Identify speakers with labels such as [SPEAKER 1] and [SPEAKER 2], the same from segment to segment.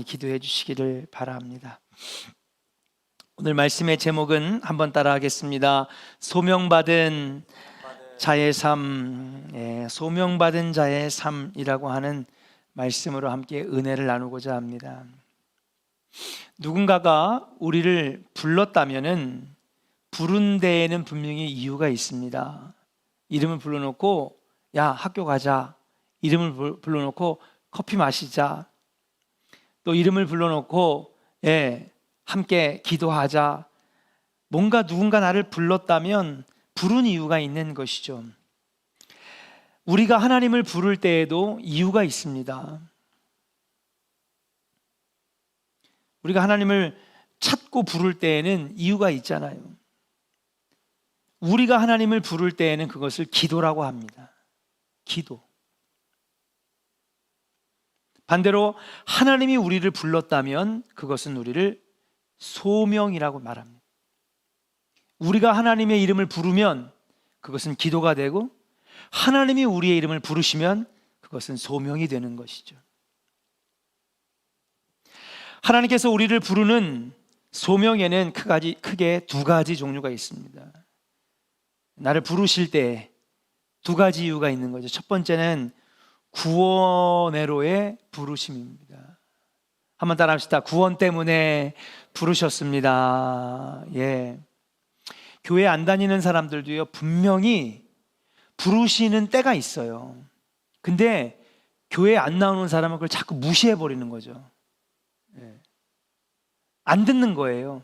[SPEAKER 1] 기도해 주시기를 바랍니다. 오늘 말씀의 제목은 한번 따라하겠습니다. 소명받은 자의 삶, 소명받은 자의 삶이라고 하는 말씀으로 함께 은혜를 나누고자 합니다. 누군가가 우리를 불렀다면은 부른 데에는 분명히 이유가 있습니다. 이름을 불러놓고 야 학교 가자, 이름을 불러놓고 커피 마시자, 또 이름을 불러놓고 함께 기도하자. 뭔가 누군가 나를 불렀다면 부른 이유가 있는 것이죠. 우리가 하나님을 부를 때에도 이유가 있습니다. 우리가 하나님을 찾고 부를 때에는 이유가 있잖아요. 우리가 하나님을 부를 때에는 그것을 기도라고 합니다. 기도. 반대로 하나님이 우리를 불렀다면 그것은 우리를 소명이라고 말합니다. 우리가 하나님의 이름을 부르면 그것은 기도가 되고, 하나님이 우리의 이름을 부르시면 그것은 소명이 되는 것이죠. 하나님께서 우리를 부르는 소명에는 크게 두 가지 종류가 있습니다. 나를 부르실 때 두 가지 이유가 있는 거죠. 첫 번째는 구원으로의 부르심입니다. 한번 따라합시다. 구원 때문에 부르셨습니다. 교회 안 다니는 사람들도요, 분명히 부르시는 때가 있어요. 근데 교회 안 나오는 사람은 그걸 자꾸 무시해버리는 거죠. 안 듣는 거예요.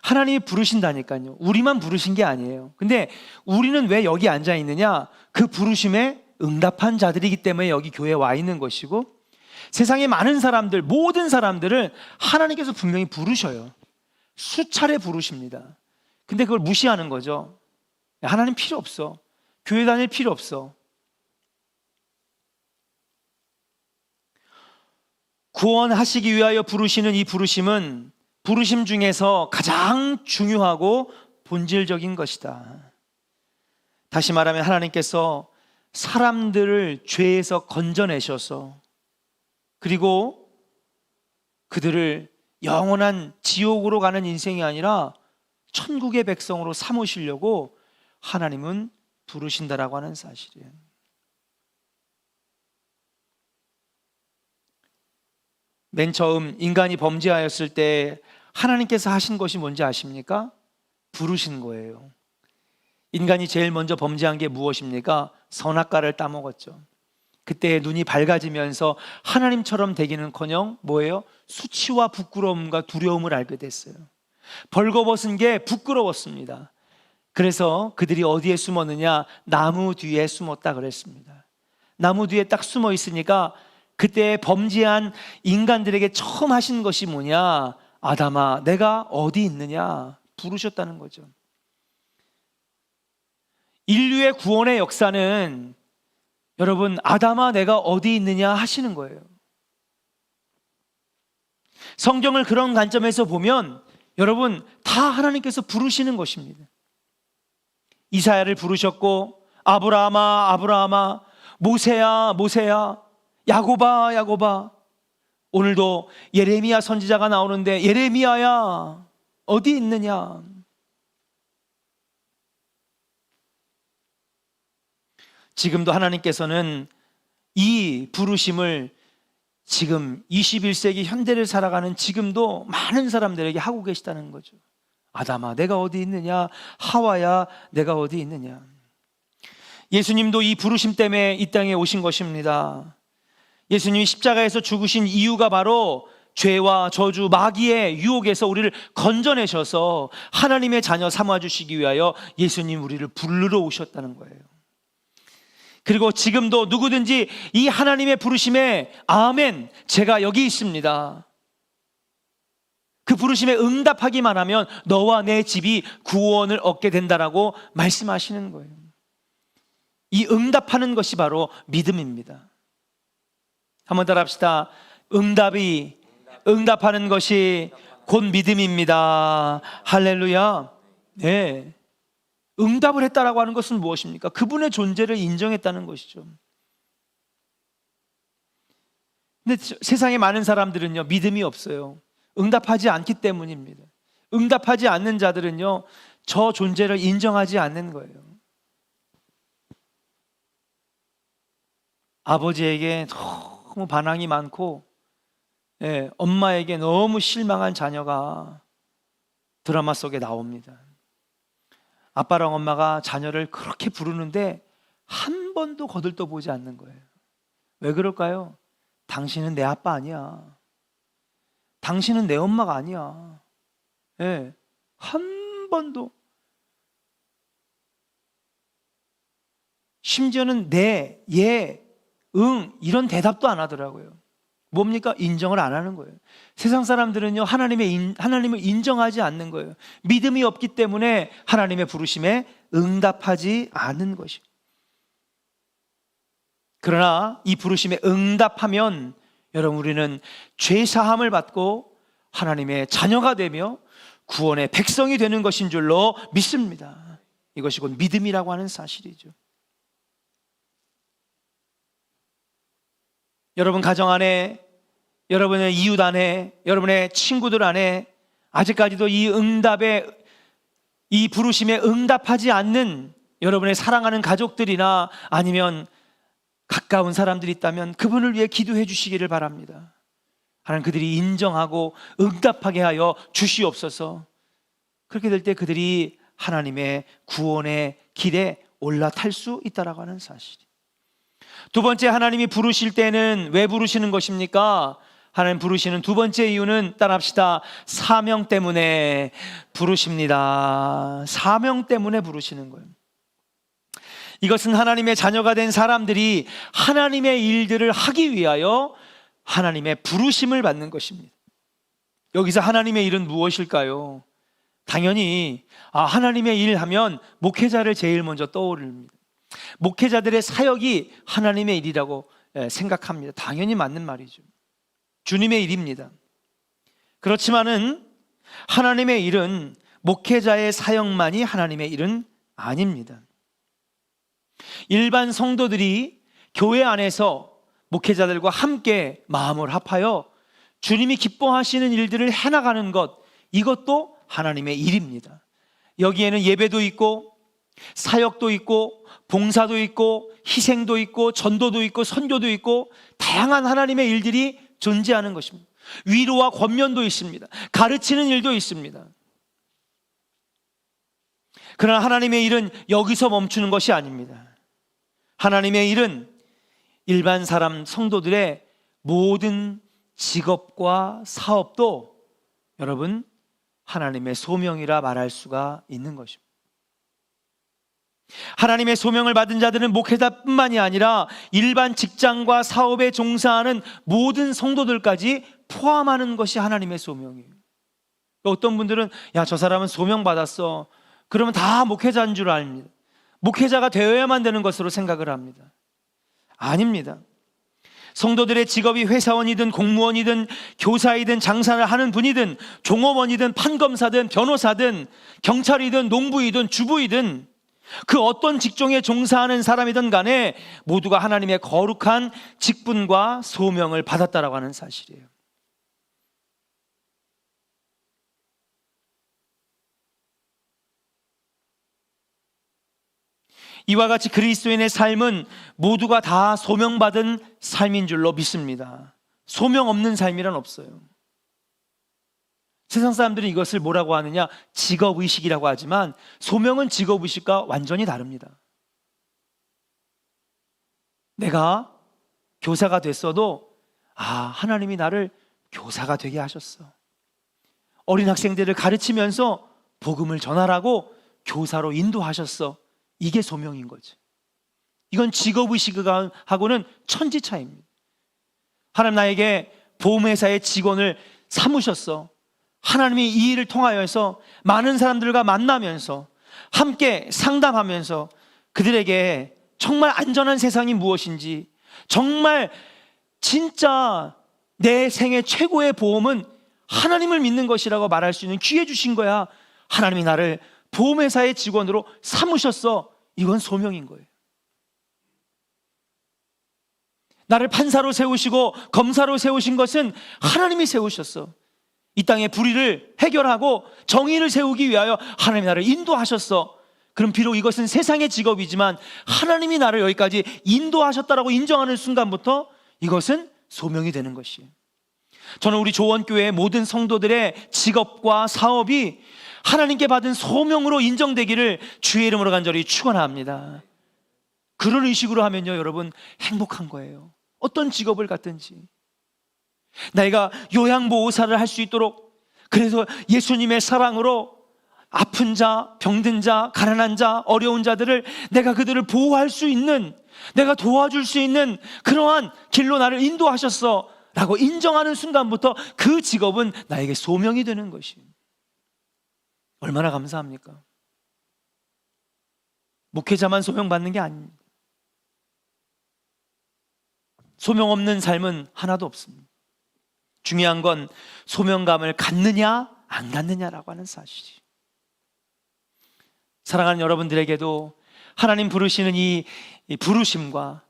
[SPEAKER 1] 하나님이 부르신다니까요. 우리만 부르신 게 아니에요. 근데 우리는 왜 여기 앉아 있느냐? 그 부르심에 응답한 자들이기 때문에 여기 교회에 와 있는 것이고, 세상의 많은 사람들, 모든 사람들을 하나님께서 분명히 부르셔요. 수차례 부르십니다. 근데 그걸 무시하는 거죠. 하나님 필요 없어. 교회 다닐 필요 없어. 구원하시기 위하여 부르시는 이 부르심은 부르심 중에서 가장 중요하고 본질적인 것이다. 다시 말하면 하나님께서 사람들을 죄에서 건져내셔서, 그리고 그들을 영원한 지옥으로 가는 인생이 아니라 천국의 백성으로 삼으시려고 하나님은 부르신다라고 하는 사실이에요. 맨 처음 인간이 범죄하였을 때 하나님께서 하신 것이 뭔지 아십니까? 부르신 거예요. 인간이 제일 먼저 범죄한 게 무엇입니까? 선악과를 따먹었죠. 그때 눈이 밝아지면서 하나님처럼 되기는커녕 뭐예요? 수치와 부끄러움과 두려움을 알게 됐어요. 벌거벗은 게 부끄러웠습니다. 그래서 그들이 어디에 숨었느냐? 나무 뒤에 숨었다 그랬습니다. 나무 뒤에 딱 숨어 있으니까 그때 범죄한 인간들에게 처음 하신 것이 뭐냐? 아담아, 내가 어디 있느냐? 부르셨다는 거죠. 인류의 구원의 역사는 여러분, 아담아 내가 어디 있느냐 하시는 거예요. 성경을 그런 관점에서 보면 여러분, 다 하나님께서 부르시는 것입니다. 이사야를 부르셨고, 아브라함아 아브라함아, 모세야 모세야, 야곱아 야곱아. 오늘도 예레미야 선지자가 나오는데 예레미야야 어디 있느냐? 지금도 하나님께서는 이 부르심을 지금 21세기 현대를 살아가는 지금도 많은 사람들에게 하고 계시다는 거죠. 아담아 내가 어디 있느냐? 하와야 내가 어디 있느냐? 예수님도 이 부르심 때문에 이 땅에 오신 것입니다. 예수님이 십자가에서 죽으신 이유가 바로 죄와 저주, 마귀의 유혹에서 우리를 건져내셔서 하나님의 자녀 삼아주시기 위하여 예수님 우리를 부르러 오셨다는 거예요. 그리고 지금도 누구든지 이 하나님의 부르심에 아멘, 제가 여기 있습니다, 그 부르심에 응답하기만 하면 너와 내 집이 구원을 얻게 된다라고 말씀하시는 거예요. 이 응답하는 것이 바로 믿음입니다. 한번 따라합시다. 응답하는 것이 곧 믿음입니다. 할렐루야. 네. 응답을 했다라고 하는 것은 무엇입니까? 그분의 존재를 인정했다는 것이죠. 근데 세상에 많은 사람들은요, 믿음이 없어요. 응답하지 않기 때문입니다. 응답하지 않는 자들은요, 저 존재를 인정하지 않는 거예요. 아버지에게 너무 반항이 많고, 엄마에게 너무 실망한 자녀가 드라마 속에 나옵니다. 아빠랑 엄마가 자녀를 그렇게 부르는데 한 번도 거들떠보지 않는 거예요. 왜 그럴까요? 당신은 내 아빠 아니야. 당신은 내 엄마가 아니야. 한 번도. 심지어는 네, 예, 응 이런 대답도 안 하더라고요. 뭡니까? 인정을 안 하는 거예요. 세상 사람들은요, 하나님을 인정하지 않는 거예요. 믿음이 없기 때문에 하나님의 부르심에 응답하지 않는 것이고, 그러나 이 부르심에 응답하면 여러분, 우리는 죄 사함을 받고 하나님의 자녀가 되며 구원의 백성이 되는 것인 줄로 믿습니다. 이것이 곧 믿음이라고 하는 사실이죠. 여러분 가정 안에, 여러분의 이웃 안에, 여러분의 친구들 안에 아직까지도 이 부르심에 응답하지 않는 여러분의 사랑하는 가족들이나 아니면 가까운 사람들이 있다면 그분을 위해 기도해 주시기를 바랍니다. 하나님, 그들이 인정하고 응답하게 하여 주시옵소서. 그렇게 될 때 그들이 하나님의 구원의 길에 올라탈 수 있다라고 하는 사실. 두 번째, 하나님이 부르실 때는 왜 부르시는 것입니까? 하나님 부르시는 두 번째 이유는, 따라합시다, 사명 때문에 부르십니다. 사명 때문에 부르시는 거예요. 이것은 하나님의 자녀가 된 사람들이 하나님의 일들을 하기 위하여 하나님의 부르심을 받는 것입니다. 여기서 하나님의 일은 무엇일까요? 당연히 하나님의 일 하면 목회자를 제일 먼저 떠오릅니다. 목회자들의 사역이 하나님의 일이라고 생각합니다. 당연히 맞는 말이죠. 주님의 일입니다. 그렇지만은 하나님의 일은, 목회자의 사역만이 하나님의 일은 아닙니다. 일반 성도들이 교회 안에서 목회자들과 함께 마음을 합하여 주님이 기뻐하시는 일들을 해나가는 것, 이것도 하나님의 일입니다. 여기에는 예배도 있고 사역도 있고 봉사도 있고 희생도 있고 전도도 있고 선교도 있고 다양한 하나님의 일들이 존재하는 것입니다. 위로와 권면도 있습니다. 가르치는 일도 있습니다. 그러나 하나님의 일은 여기서 멈추는 것이 아닙니다. 하나님의 일은 일반 사람 성도들의 모든 직업과 사업도 여러분 하나님의 소명이라 말할 수가 있는 것입니다. 하나님의 소명을 받은 자들은 목회자뿐만이 아니라 일반 직장과 사업에 종사하는 모든 성도들까지 포함하는 것이 하나님의 소명이에요. 어떤 분들은 저 사람은 소명 받았어, 그러면 다 목회자인 줄 압니다. 목회자가 되어야만 되는 것으로 생각을 합니다. 아닙니다. 성도들의 직업이 회사원이든 공무원이든 교사이든 장사를 하는 분이든 종업원이든 판검사든 변호사든 경찰이든 농부이든 주부이든 그 어떤 직종에 종사하는 사람이든 간에 모두가 하나님의 거룩한 직분과 소명을 받았다라고 하는 사실이에요. 이와 같이 그리스도인의 삶은 모두가 다 소명받은 삶인 줄로 믿습니다. 소명 없는 삶이란 없어요. 세상 사람들은 이것을 뭐라고 하느냐, 직업의식이라고 하지만 소명은 직업의식과 완전히 다릅니다. 내가 교사가 됐어도 하나님이 나를 교사가 되게 하셨어. 어린 학생들을 가르치면서 복음을 전하라고 교사로 인도하셨어. 이게 소명인 거지. 이건 직업의식하고는 천지차이입니다. 하나님 나에게 보험회사의 직원을 삼으셨어. 하나님이 이 일을 통하여서 많은 사람들과 만나면서 함께 상담하면서 그들에게 정말 안전한 세상이 무엇인지, 정말 진짜 내 생애 최고의 보험은 하나님을 믿는 것이라고 말할 수 있는 기회 주신 거야. 하나님이 나를 보험회사의 직원으로 삼으셨어. 이건 소명인 거예요. 나를 판사로 세우시고 검사로 세우신 것은 하나님이 세우셨어. 이 땅의 불의를 해결하고 정의를 세우기 위하여 하나님이 나를 인도하셨어. 그럼 비록 이것은 세상의 직업이지만 하나님이 나를 여기까지 인도하셨다라고 인정하는 순간부터 이것은 소명이 되는 것이에요. 저는 우리 조원교회의 모든 성도들의 직업과 사업이 하나님께 받은 소명으로 인정되기를 주의 이름으로 간절히 축원합니다. 그런 의식으로 하면요, 여러분 행복한 거예요. 어떤 직업을 갖든지 내가 요양보호사를 할 수 있도록, 그래서 예수님의 사랑으로 아픈 자, 병든 자, 가난한 자, 어려운 자들을 내가 그들을 보호할 수 있는, 내가 도와줄 수 있는 그러한 길로 나를 인도하셨어 라고 인정하는 순간부터 그 직업은 나에게 소명이 되는 것이에요. 얼마나 감사합니까? 목회자만 소명받는 게 아닙니다. 소명 없는 삶은 하나도 없습니다. 중요한 건 소명감을 갖느냐 안 갖느냐라고 하는 사실이에요. 사랑하는 여러분들에게도 하나님 부르시는 이 부르심과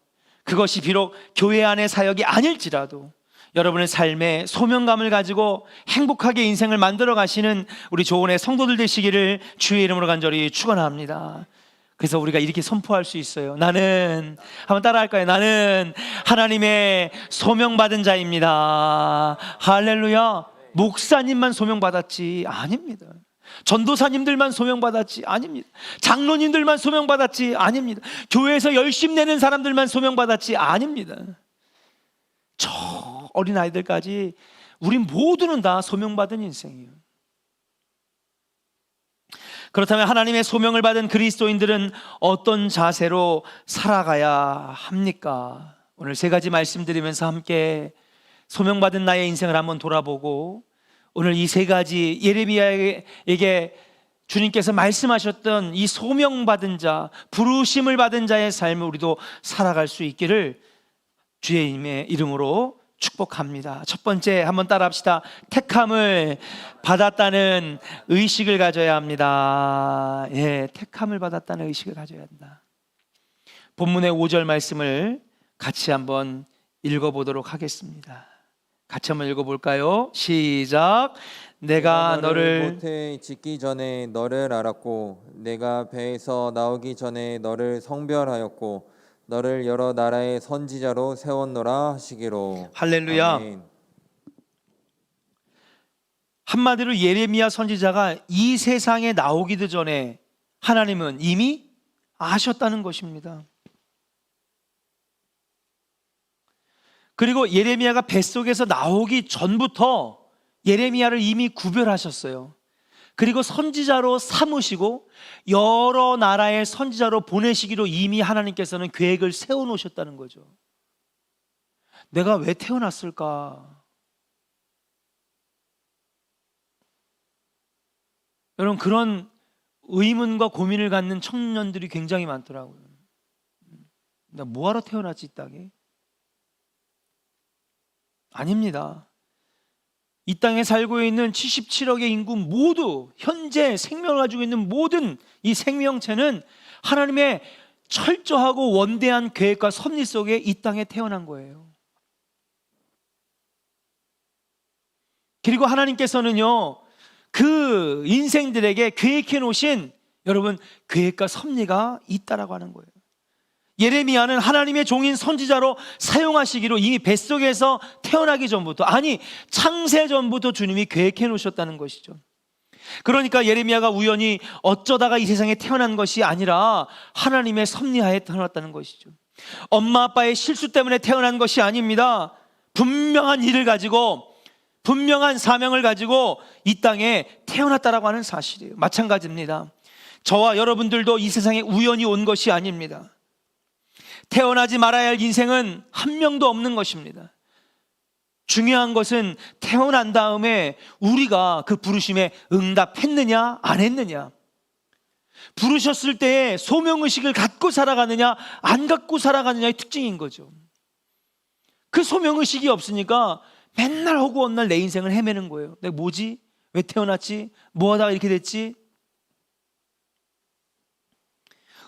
[SPEAKER 1] 그것이 비록 교회 안의 사역이 아닐지라도 여러분의 삶에 소명감을 가지고 행복하게 인생을 만들어 가시는 우리 조은의 성도들 되시기를 주의 이름으로 간절히 축원합니다. 그래서 우리가 이렇게 선포할 수 있어요. 나는, 한번 따라할까요? 나는 하나님의 소명받은 자입니다. 할렐루야. 목사님만 소명받았지 아닙니다. 전도사님들만 소명받았지 아닙니다. 장로님들만 소명받았지 아닙니다. 교회에서 열심 내는 사람들만 소명받았지 아닙니다. 저 어린아이들까지 우리 모두는 다 소명받은 인생이에요. 그렇다면 하나님의 소명을 받은 그리스도인들은 어떤 자세로 살아가야 합니까? 오늘 세 가지 말씀드리면서 함께 소명받은 나의 인생을 한번 돌아보고, 오늘 이 세 가지 예레미야에게 주님께서 말씀하셨던 이 소명받은 자, 부르심을 받은 자의 삶을 우리도 살아갈 수 있기를 주의 이름으로 축복합니다. 첫 번째, 한번 따라합시다. 택함을 받았다는 의식을 가져야 합니다. 예, 택함을 받았다는 의식을 가져야 한다. 본문의 5절 말씀을 같이 한번 읽어보도록 하겠습니다. 같이 한번 읽어볼까요? 시작. 내가 너를
[SPEAKER 2] 모태에 짓기 전에 너를 알았고 내가 배에서 나오기 전에 너를 성별하였고 너를 여러 나라의 선지자로 세웠노라 하시기로.
[SPEAKER 1] 할렐루야.
[SPEAKER 2] 아멘.
[SPEAKER 1] 한마디로 예레미야 선지자가 이 세상에 나오기도 전에 하나님은 이미 아셨다는 것입니다. 그리고 예레미야가 뱃속에서 나오기 전부터 예레미야를 이미 구별하셨어요. 그리고 선지자로 삼으시고 여러 나라의 선지자로 보내시기로 이미 하나님께서는 계획을 세워놓으셨다는 거죠. 내가 왜 태어났을까? 여러분, 그런 의문과 고민을 갖는 청년들이 굉장히 많더라고요. 나 뭐하러 태어났지 이 땅에? 아닙니다. 이 땅에 살고 있는 77억의 인구 모두, 현재 생명을 가지고 있는 모든 이 생명체는 하나님의 철저하고 원대한 계획과 섭리 속에 이 땅에 태어난 거예요. 그리고 하나님께서는요, 그 인생들에게 계획해 놓으신 여러분 계획과 섭리가 있다라고 하는 거예요. 예레미야는 하나님의 종인 선지자로 사용하시기로 이미 뱃속에서 태어나기 전부터, 아니 창세 전부터 주님이 계획해 놓으셨다는 것이죠. 그러니까 예레미야가 우연히 어쩌다가 이 세상에 태어난 것이 아니라 하나님의 섭리하에 태어났다는 것이죠. 엄마 아빠의 실수 때문에 태어난 것이 아닙니다. 분명한 일을 가지고, 분명한 사명을 가지고 이 땅에 태어났다라고 하는 사실이에요. 마찬가지입니다. 저와 여러분들도 이 세상에 우연히 온 것이 아닙니다. 태어나지 말아야 할 인생은 한 명도 없는 것입니다. 중요한 것은 태어난 다음에 우리가 그 부르심에 응답했느냐 안 했느냐, 부르셨을 때에 소명의식을 갖고 살아가느냐 안 갖고 살아가느냐의 특징인 거죠. 그 소명의식이 없으니까 맨날 허구한 내 인생을 헤매는 거예요. 내가 뭐지? 왜 태어났지? 뭐 하다가 이렇게 됐지?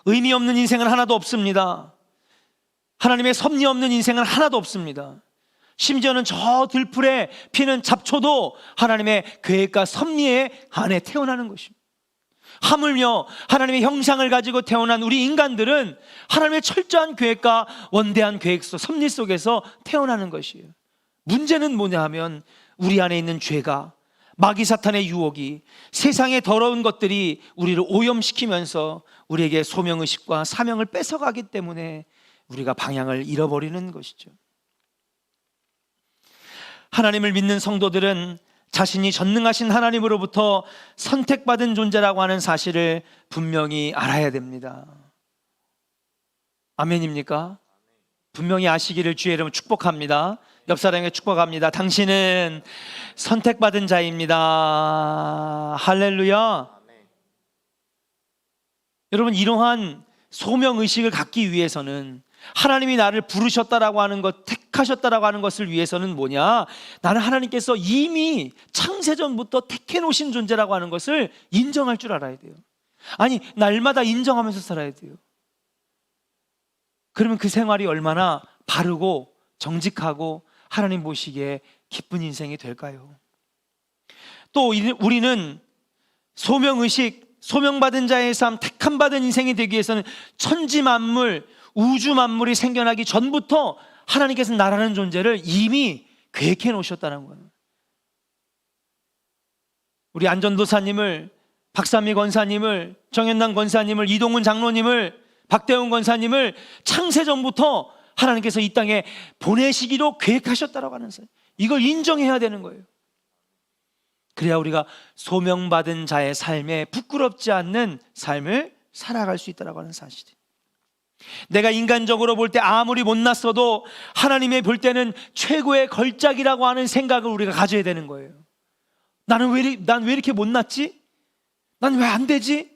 [SPEAKER 1] 의미 없는 인생은 하나도 없습니다. 하나님의 섭리 없는 인생은 하나도 없습니다. 심지어는 저 들풀에 피는 잡초도 하나님의 계획과 섭리의 안에 태어나는 것입니다. 하물며 하나님의 형상을 가지고 태어난 우리 인간들은 하나님의 철저한 계획과 원대한 계획 속, 섭리 속에서 태어나는 것이에요. 문제는 뭐냐 하면 우리 안에 있는 죄가, 마귀 사탄의 유혹이, 세상의 더러운 것들이 우리를 오염시키면서 우리에게 소명의식과 사명을 뺏어가기 때문에 우리가 방향을 잃어버리는 것이죠. 하나님을 믿는 성도들은 자신이 전능하신 하나님으로부터 선택받은 존재라고 하는 사실을 분명히 알아야 됩니다. 아멘입니까? 분명히 아시기를 주의 이름으로 축복합니다. 옆 사람에게 축복합니다. 당신은 선택받은 자입니다. 할렐루야. 여러분, 이러한 소명의식을 갖기 위해서는, 하나님이 나를 부르셨다라고 하는 것, 택하셨다라고 하는 것을 위해서는 뭐냐? 나는 하나님께서 이미 창세전부터 택해 놓으신 존재라고 하는 것을 인정할 줄 알아야 돼요. 아니, 날마다 인정하면서 살아야 돼요. 그러면 그 생활이 얼마나 바르고 정직하고 하나님 보시기에 기쁜 인생이 될까요? 또 우리는 소명의식, 소명받은 자의 삶, 택함받은 인생이 되기 위해서는 천지 만물, 우주 만물이 생겨나기 전부터 하나님께서 나라는 존재를 이미 계획해 놓으셨다는 거예요. 우리 안전도사님을, 박삼미 권사님을, 정현남 권사님을, 이동훈 장로님을, 박대훈 권사님을 창세전부터 하나님께서 이 땅에 보내시기로 계획하셨다라고 하는 사실, 이걸 인정해야 되는 거예요. 그래야 우리가 소명받은 자의 삶에 부끄럽지 않는 삶을 살아갈 수 있다라고 하는 사실이에요. 내가 인간적으로 볼 때 아무리 못났어도 하나님의 볼 때는 최고의 걸작이라고 하는 생각을 우리가 가져야 되는 거예요. 난 왜 이렇게 못났지? 난 왜 안 되지?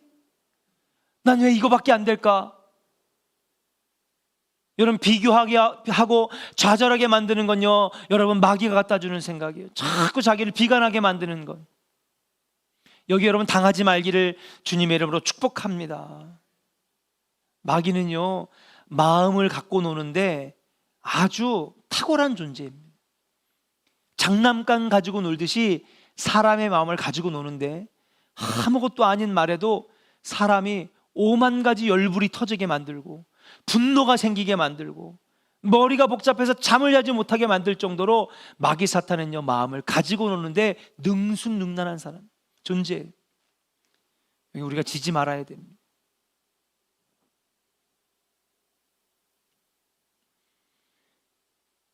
[SPEAKER 1] 난 왜 이거밖에 안 될까? 여러분, 비교하게 하고 좌절하게 만드는 건요, 여러분, 마귀가 갖다 주는 생각이에요. 자꾸 자기를 비관하게 만드는 것. 여기 여러분 당하지 말기를 주님의 이름으로 축복합니다. 마귀는요, 마음을 갖고 노는데 아주 탁월한 존재입니다. 장난감 가지고 놀듯이 사람의 마음을 가지고 노는데, 아무것도 아닌 말에도 사람이 5만 가지 열불이 터지게 만들고 분노가 생기게 만들고 머리가 복잡해서 잠을 자지 못하게 만들 정도로 마귀 사탄은요, 마음을 가지고 노는데 능수능란한 사람, 존재예요. 우리가 지지 말아야 됩니다.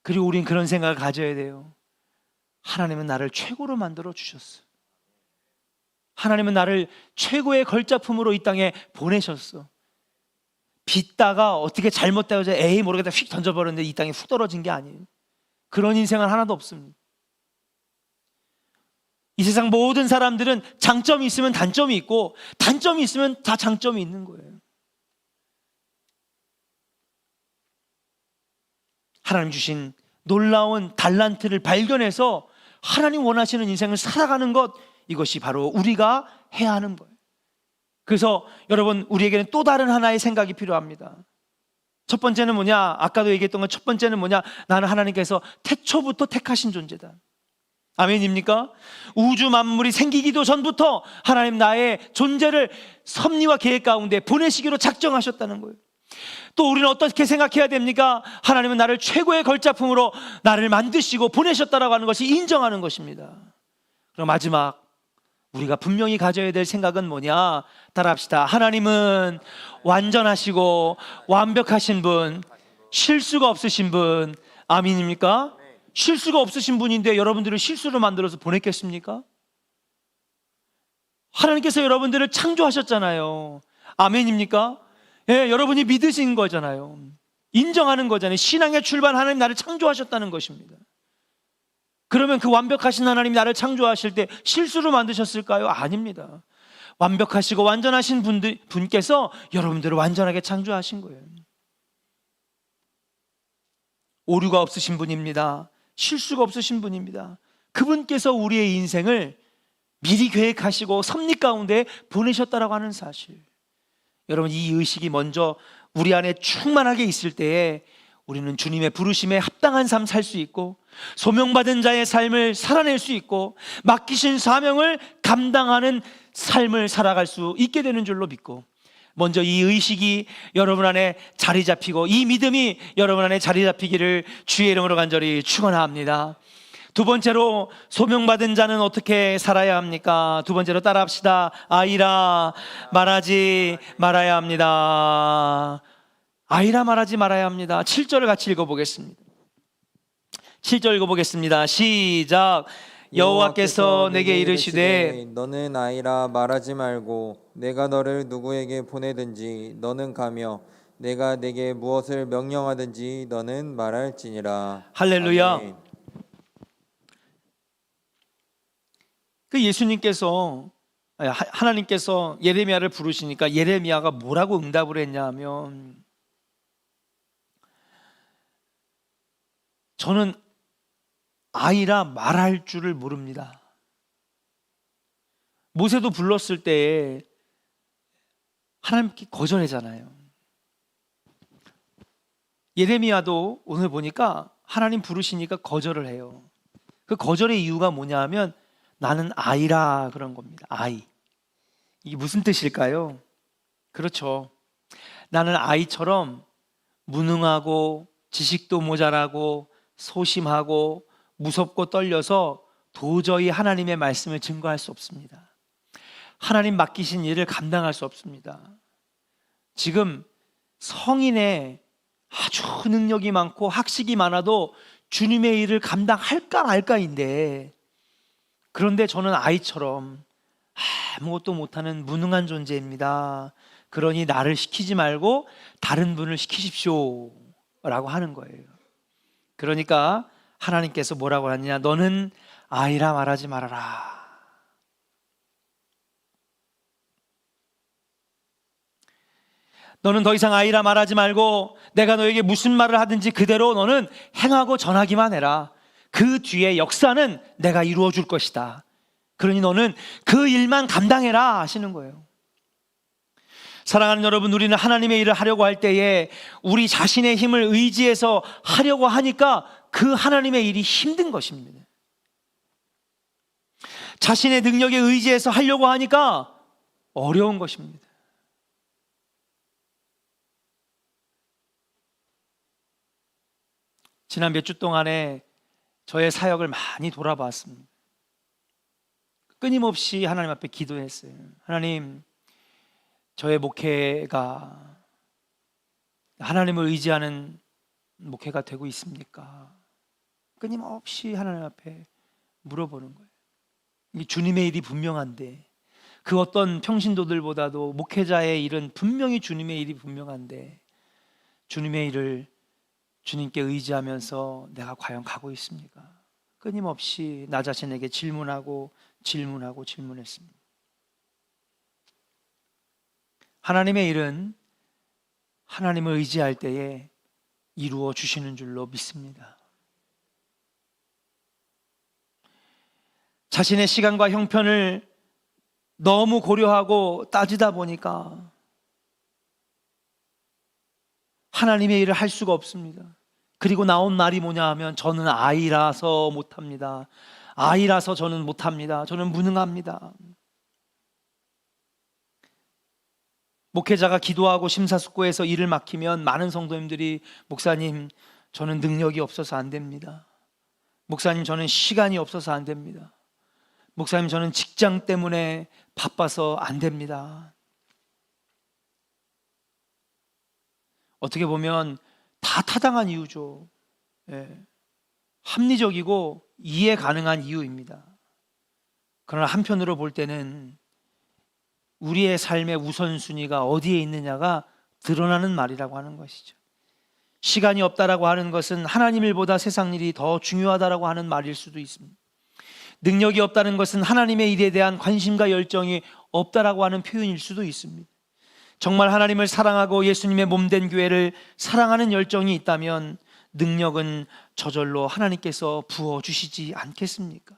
[SPEAKER 1] 그리고 우린 그런 생각을 가져야 돼요. 하나님은 나를 최고로 만들어 주셨어. 하나님은 나를 최고의 걸작품으로 이 땅에 보내셨어. 빚다가 어떻게 잘못되어서 에이 모르겠다 휙 던져버렸는데 이 땅에 훅 떨어진 게 아니에요. 그런 인생은 하나도 없습니다. 이 세상 모든 사람들은 장점이 있으면 단점이 있고 단점이 있으면 다 장점이 있는 거예요. 하나님 주신 놀라운 달란트를 발견해서 하나님 원하시는 인생을 살아가는 것, 이것이 바로 우리가 해야 하는 거예요. 그래서 여러분, 우리에게는 또 다른 하나의 생각이 필요합니다. 첫 번째는 뭐냐? 아까도 얘기했던 건 첫 번째는 뭐냐? 나는 하나님께서 태초부터 택하신 존재다. 아멘입니까? 우주 만물이 생기기도 전부터 하나님 나의 존재를 섭리와 계획 가운데 보내시기로 작정하셨다는 거예요. 또 우리는 어떻게 생각해야 됩니까? 하나님은 나를 최고의 걸작품으로 나를 만드시고 보내셨다라고 하는 것이 인정하는 것입니다. 그럼 마지막, 우리가 분명히 가져야 될 생각은 뭐냐? 따라합시다. 하나님은 완전하시고 완벽하신 분, 실수가 없으신 분. 아멘입니까? 실수가 없으신 분인데 여러분들을 실수로 만들어서 보냈겠습니까? 하나님께서 여러분들을 창조하셨잖아요. 아멘입니까? 예, 여러분이 믿으신 거잖아요. 인정하는 거잖아요. 신앙의 출발, 하나님 나를 창조하셨다는 것입니다. 그러면 그 완벽하신 하나님이 나를 창조하실 때 실수로 만드셨을까요? 아닙니다. 완벽하시고 완전하신 분께서 여러분들을 완전하게 창조하신 거예요. 오류가 없으신 분입니다. 실수가 없으신 분입니다. 그분께서 우리의 인생을 미리 계획하시고 섭리 가운데 보내셨다라고 하는 사실, 여러분, 이 의식이 먼저 우리 안에 충만하게 있을 때에 우리는 주님의 부르심에 합당한 삶 살 수 있고 소명받은 자의 삶을 살아낼 수 있고 맡기신 사명을 감당하는 삶을 살아갈 수 있게 되는 줄로 믿고, 먼저 이 의식이 여러분 안에 자리 잡히고 이 믿음이 여러분 안에 자리 잡히기를 주의 이름으로 간절히 축원합니다. 두 번째로, 소명받은 자는 어떻게 살아야 합니까? 두 번째로 따라합시다. 아이라 말하지 말아야 합니다. 아이라 말하지 말아야 합니다. 7절을 같이 읽어보겠습니다. 7절 읽어보겠습니다. 시작. 여호와께서 내게 이르시되
[SPEAKER 2] 너는 아이라 말하지 말고 내가 너를 누구에게 보내든지 너는 가며 내가 내게 무엇을 명령하든지 너는 말할지니라.
[SPEAKER 1] 할렐루야.
[SPEAKER 2] 아멘.
[SPEAKER 1] 그 예수님께서, 하나님께서 예레미야를 부르시니까 예레미야가 뭐라고 응답을 했냐 하면, 저는 아이라 말할 줄을 모릅니다. 모세도 불렀을 때 하나님께 거절하잖아요. 예레미야도 오늘 보니까 하나님 부르시니까 거절을 해요. 그 거절의 이유가 뭐냐 하면 나는 아이라 그런 겁니다. 아이. 이게 무슨 뜻일까요? 그렇죠. 나는 아이처럼 무능하고 지식도 모자라고 소심하고 무섭고 떨려서 도저히 하나님의 말씀을 증거할 수 없습니다. 하나님 맡기신 일을 감당할 수 없습니다. 지금 성인의 아주 능력이 많고 학식이 많아도 주님의 일을 감당할까 말까인데, 그런데 저는 아이처럼 아무것도 못하는 무능한 존재입니다. 그러니 나를 시키지 말고 다른 분을 시키십시오 라고 하는 거예요. 그러니까 하나님께서 뭐라고 하느냐, 너는 아이라 말하지 말아라. 너는 더 이상 아이라 말하지 말고 내가 너에게 무슨 말을 하든지 그대로 너는 행하고 전하기만 해라. 그 뒤에 역사는 내가 이루어 줄 것이다. 그러니 너는 그 일만 감당해라 하시는 거예요. 사랑하는 여러분, 우리는 하나님의 일을 하려고 할 때에 우리 자신의 힘을 의지해서 하려고 하니까 그 하나님의 일이 힘든 것입니다. 자신의 능력에 의지해서 하려고 하니까 어려운 것입니다. 지난 몇 주 동안에 저의 사역을 많이 돌아봤습니다. 끊임없이 하나님 앞에 기도했어요. 하나님, 저의 목회가 하나님을 의지하는 목회가 되고 있습니까? 끊임없이 하나님 앞에 물어보는 거예요. 이 주님의 일이 분명한데, 그 어떤 평신도들보다도 목회자의 일은 분명히 주님의 일이 분명한데, 주님의 일을 주님께 의지하면서 내가 과연 가고 있습니까? 끊임없이 나 자신에게 질문했습니다. 하나님의 일은 하나님을 의지할 때에 이루어 주시는 줄로 믿습니다. 자신의 시간과 형편을 너무 고려하고 따지다 보니까 하나님의 일을 할 수가 없습니다. 그리고 나온 말이 뭐냐 하면, 저는 아이라서 못합니다. 아이라서 저는 못합니다. 저는 무능합니다. 목회자가 기도하고 심사숙고해서 일을 맡기면 많은 성도님들이, 목사님, 저는 능력이 없어서 안 됩니다. 목사님, 저는 시간이 없어서 안 됩니다. 목사님, 저는 직장 때문에 바빠서 안 됩니다. 어떻게 보면 다 타당한 이유죠. 합리적이고 이해 가능한 이유입니다. 그러나 한편으로 볼 때는 우리의 삶의 우선순위가 어디에 있느냐가 드러나는 말이라고 하는 것이죠. 시간이 없다라고 하는 것은 하나님 일보다 세상 일이 더 중요하다라고 하는 말일 수도 있습니다. 능력이 없다는 것은 하나님의 일에 대한 관심과 열정이 없다라고 하는 표현일 수도 있습니다. 정말 하나님을 사랑하고 예수님의 몸된 교회를 사랑하는 열정이 있다면 능력은 저절로 하나님께서 부어주시지 않겠습니까?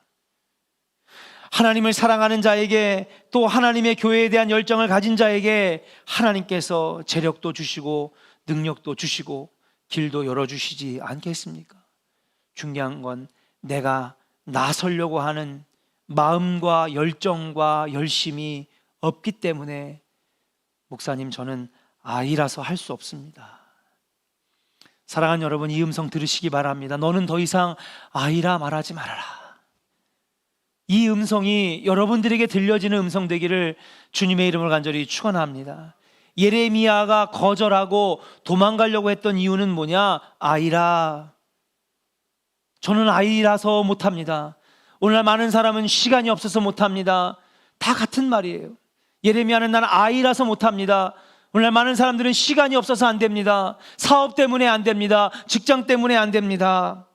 [SPEAKER 1] 하나님을 사랑하는 자에게, 또 하나님의 교회에 대한 열정을 가진 자에게 하나님께서 재력도 주시고 능력도 주시고 길도 열어주시지 않겠습니까? 중요한 건 내가 나서려고 하는 마음과 열정과 열심이 없기 때문에 목사님 저는 아이라서 할 수 없습니다. 사랑하는 여러분, 이 음성 들으시기 바랍니다. 너는 더 이상 아이라 말하지 말아라. 이 음성이 여러분들에게 들려지는 음성 되기를 주님의 이름을 간절히 축원합니다. 예레미야가 거절하고 도망가려고 했던 이유는 뭐냐? 아이라. 저는 아이라서 못합니다. 오늘날 많은 사람은 시간이 없어서 못합니다. 다 같은 말이에요. 예레미야는 나는 아이라서 못합니다. 오늘날 많은 사람들은 시간이 없어서 안 됩니다. 사업 때문에 안 됩니다. 직장 때문에 안 됩니다.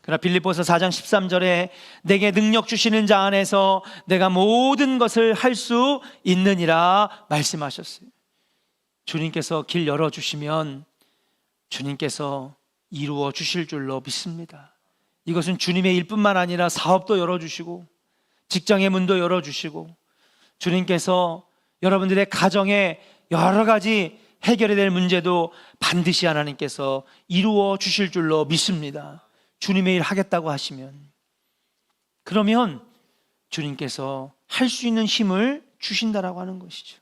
[SPEAKER 1] 그러나 빌립보서 4장 13절에 내게 능력 주시는 자 안에서 내가 모든 것을 할 수 있느니라 말씀하셨어요. 주님께서 길 열어주시면 주님께서 이루어 주실 줄로 믿습니다. 이것은 주님의 일뿐만 아니라 사업도 열어주시고 직장의 문도 열어주시고 주님께서 여러분들의 가정에 여러 가지 해결해야 될 문제도 반드시 하나님께서 이루어 주실 줄로 믿습니다. 주님의 일 하겠다고 하시면, 그러면 주님께서 할 수 있는 힘을 주신다라고 하는 것이죠.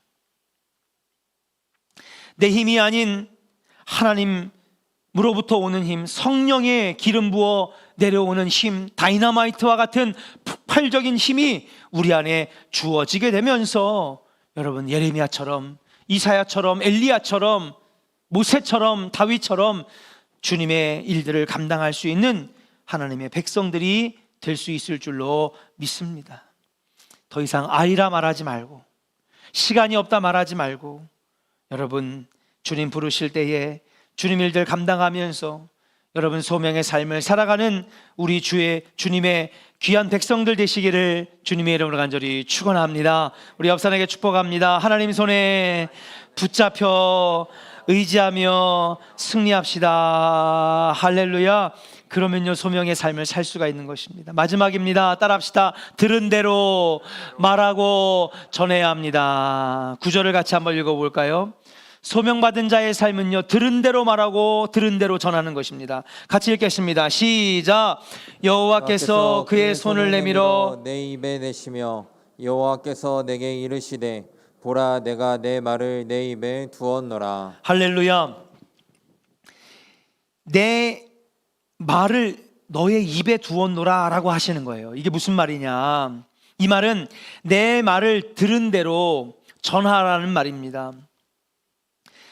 [SPEAKER 1] 내 힘이 아닌 하나님으로부터 오는 힘, 성령의 기름 부어 내려오는 힘, 다이너마이트와 같은 폭발적인 힘이 우리 안에 주어지게 되면서 여러분, 예레미야처럼, 이사야처럼, 엘리야처럼, 모세처럼, 다윗처럼 주님의 일들을 감당할 수 있는 하나님의 백성들이 될 수 있을 줄로 믿습니다. 더 이상 아이라 말하지 말고, 시간이 없다 말하지 말고, 여러분 주님 부르실 때에 주님 일들 감당하면서 여러분 소명의 삶을 살아가는 우리 주님의 귀한 백성들 되시기를 주님의 이름으로 간절히 축원합니다. 우리 옆 사람에게 축복합니다. 하나님 손에 붙잡혀 의지하며 승리합시다. 할렐루야. 그러면요 소명의 삶을 살 수가 있는 것입니다. 마지막입니다. 따라합시다. 들은 대로 말하고 전해야 합니다. 구절을 같이 한번 읽어볼까요? 소명받은 자의 삶은요 들은 대로 말하고 들은 대로 전하는 것입니다. 같이 읽겠습니다. 시작. 여호와께서 그의 손을 내밀어
[SPEAKER 2] 내 입에 대시며 여호와께서 내게 이르시되 보라 내가 내 말을 내 입에 두었노라.
[SPEAKER 1] 할렐루야. 내 말을 너의 입에 두었노라 라고 하시는 거예요. 이게 무슨 말이냐, 이 말은 내 말을 들은 대로 전하라는 말입니다.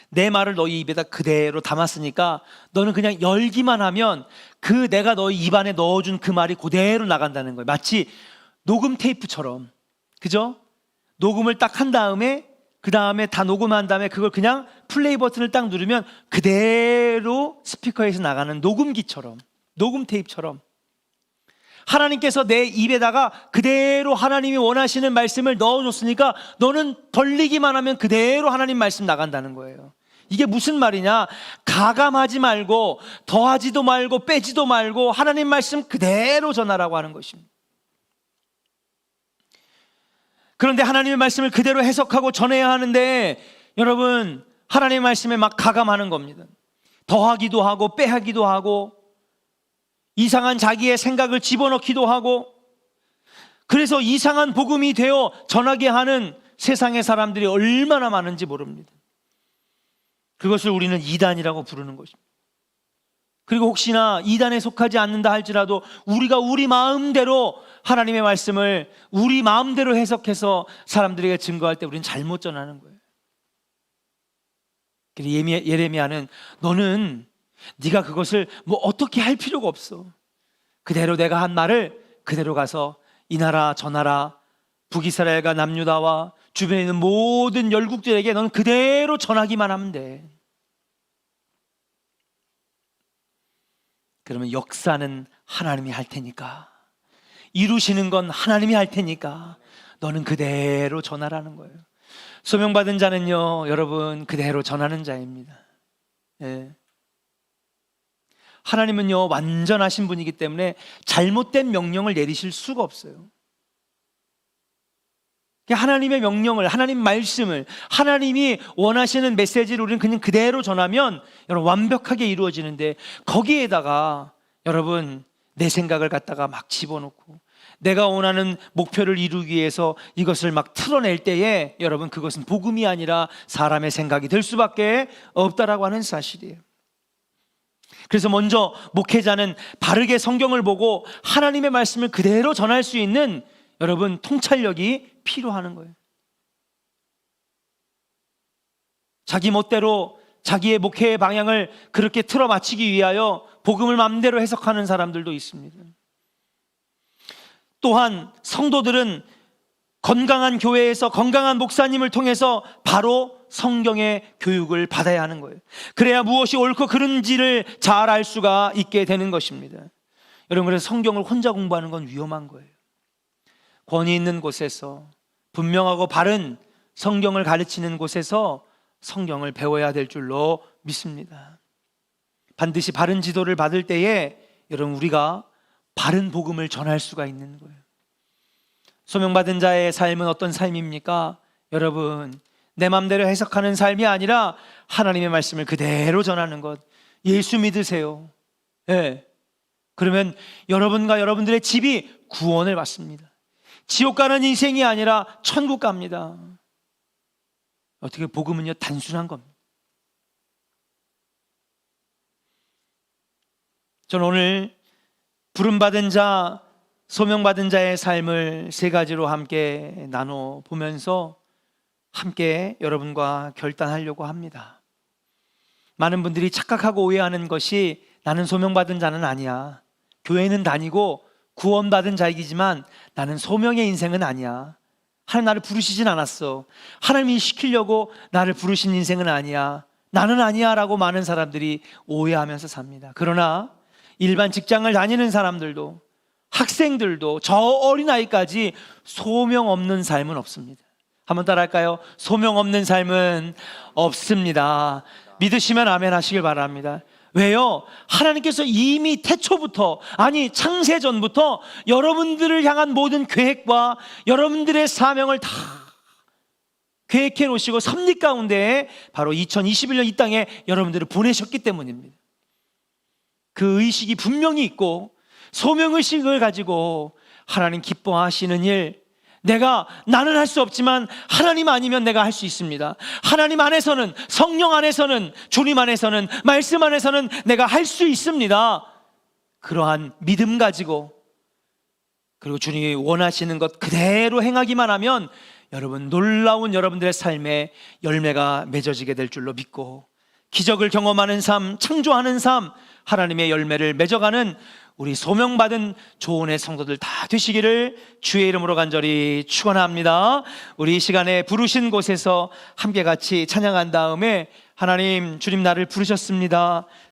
[SPEAKER 1] 내 말을 너희 입에다 그대로 담았으니까 너는 그냥 열기만 하면 그 내가 너희 입 안에 넣어준 그 말이 그대로 나간다는 거예요. 마치 녹음 테이프처럼, 그죠? 녹음을 딱 한 다음에 그 다음에 다 녹음한 다음에 그걸 그냥 플레이 버튼을 딱 누르면 그대로 스피커에서 나가는 녹음기처럼, 녹음 테이프처럼 하나님께서 내 입에다가 그대로 하나님이 원하시는 말씀을 넣어줬으니까 너는 벌리기만 하면 그대로 하나님 말씀 나간다는 거예요. 이게 무슨 말이냐, 가감하지 말고 더하지도 말고 빼지도 말고 하나님 말씀 그대로 전하라고 하는 것입니다. 그런데 하나님의 말씀을 그대로 해석하고 전해야 하는데 여러분 하나님의 말씀에 막 가감하는 겁니다. 더하기도 하고 빼하기도 하고 이상한 자기의 생각을 집어넣기도 하고, 그래서 이상한 복음이 되어 전하게 하는 세상의 사람들이 얼마나 많은지 모릅니다. 그것을 우리는 이단이라고 부르는 것입니다. 그리고 혹시나 이단에 속하지 않는다 할지라도 우리가 우리 마음대로 하나님의 말씀을 우리 마음대로 해석해서 사람들에게 증거할 때 우리는 잘못 전하는 거예요. 예레미야는 너는 네가 그것을 뭐 어떻게 할 필요가 없어. 그대로 내가 한 말을 그대로 가서 이 나라 저 나라 북이스라엘과 남유다와 주변에 있는 모든 열국들에게 너는 그대로 전하기만 하면 돼. 그러면 역사는 하나님이 할 테니까, 이루시는 건 하나님이 할 테니까 너는 그대로 전하라는 거예요. 소명받은 자는요 여러분 그대로 전하는 자입니다. 예. 하나님은요 완전하신 분이기 때문에 잘못된 명령을 내리실 수가 없어요. 하나님의 명령을, 하나님 말씀을, 하나님이 원하시는 메시지를 우리는 그냥 그대로 전하면 여러분 완벽하게 이루어지는데, 거기에다가 여러분 내 생각을 갖다가 막 집어넣고 내가 원하는 목표를 이루기 위해서 이것을 막 틀어낼 때에 여러분 그것은 복음이 아니라 사람의 생각이 될 수밖에 없다라고 하는 사실이에요. 그래서 먼저 목회자는 바르게 성경을 보고 하나님의 말씀을 그대로 전할 수 있는 여러분 통찰력이 필요한 거예요. 자기 멋대로 자기의 목회의 방향을 그렇게 틀어 맞추기 위하여 복음을 마음대로 해석하는 사람들도 있습니다. 또한 성도들은 건강한 교회에서 건강한 목사님을 통해서 바로 성경의 교육을 받아야 하는 거예요. 그래야 무엇이 옳고 그른지를 잘 알 수가 있게 되는 것입니다. 여러분, 그래서 성경을 혼자 공부하는 건 위험한 거예요. 권위 있는 곳에서, 분명하고 바른 성경을 가르치는 곳에서 성경을 배워야 될 줄로 믿습니다. 반드시 바른 지도를 받을 때에 여러분 우리가 바른 복음을 전할 수가 있는 거예요. 소명받은 자의 삶은 어떤 삶입니까? 여러분, 내 맘대로 해석하는 삶이 아니라 하나님의 말씀을 그대로 전하는 것. 예수 믿으세요. 예. 그러면 여러분과 여러분들의 집이 구원을 받습니다. 지옥 가는 인생이 아니라 천국 갑니다. 어떻게 복음은요 단순한 겁니다. 저는 오늘 부름받은 자, 소명받은 자의 삶을 세 가지로 함께 나눠보면서 함께 여러분과 결단하려고 합니다. 많은 분들이 착각하고 오해하는 것이 나는 소명받은 자는 아니야. 교회는 다니고 구원받은 자이지만 나는 소명의 인생은 아니야. 하나님 나를 부르시진 않았어. 하나님이 시키려고 나를 부르신 인생은 아니야. 나는 아니야 라고 많은 사람들이 오해하면서 삽니다. 그러나 일반 직장을 다니는 사람들도, 학생들도 저 어린아이까지 소명 없는 삶은 없습니다. 한번 따라할까요? 소명 없는 삶은 없습니다. 믿으시면 아멘 하시길 바랍니다. 왜요? 하나님께서 이미 태초부터, 아니 창세전부터 여러분들을 향한 모든 계획과 여러분들의 사명을 다 계획해 놓으시고 섭리 가운데 바로 2021년 이 땅에 여러분들을 보내셨기 때문입니다. 그 의식이 분명히 있고 소명의식을 가지고 하나님 기뻐하시는 일, 나는 할 수 없지만 하나님 아니면 내가 할 수 있습니다. 하나님 안에서는, 성령 안에서는, 주님 안에서는, 말씀 안에서는 내가 할 수 있습니다. 그러한 믿음 가지고, 그리고 주님이 원하시는 것 그대로 행하기만 하면 여러분 놀라운 여러분들의 삶에 열매가 맺어지게 될 줄로 믿고, 기적을 경험하는 삶, 창조하는 삶, 하나님의 열매를 맺어가는 우리 소명받은 조언의 성도들 다 되시기를 주의 이름으로 간절히 축원합니다. 우리 이 시간에 부르신 곳에서 함께 같이 찬양한 다음에, 하나님, 주님 나를 부르셨습니다.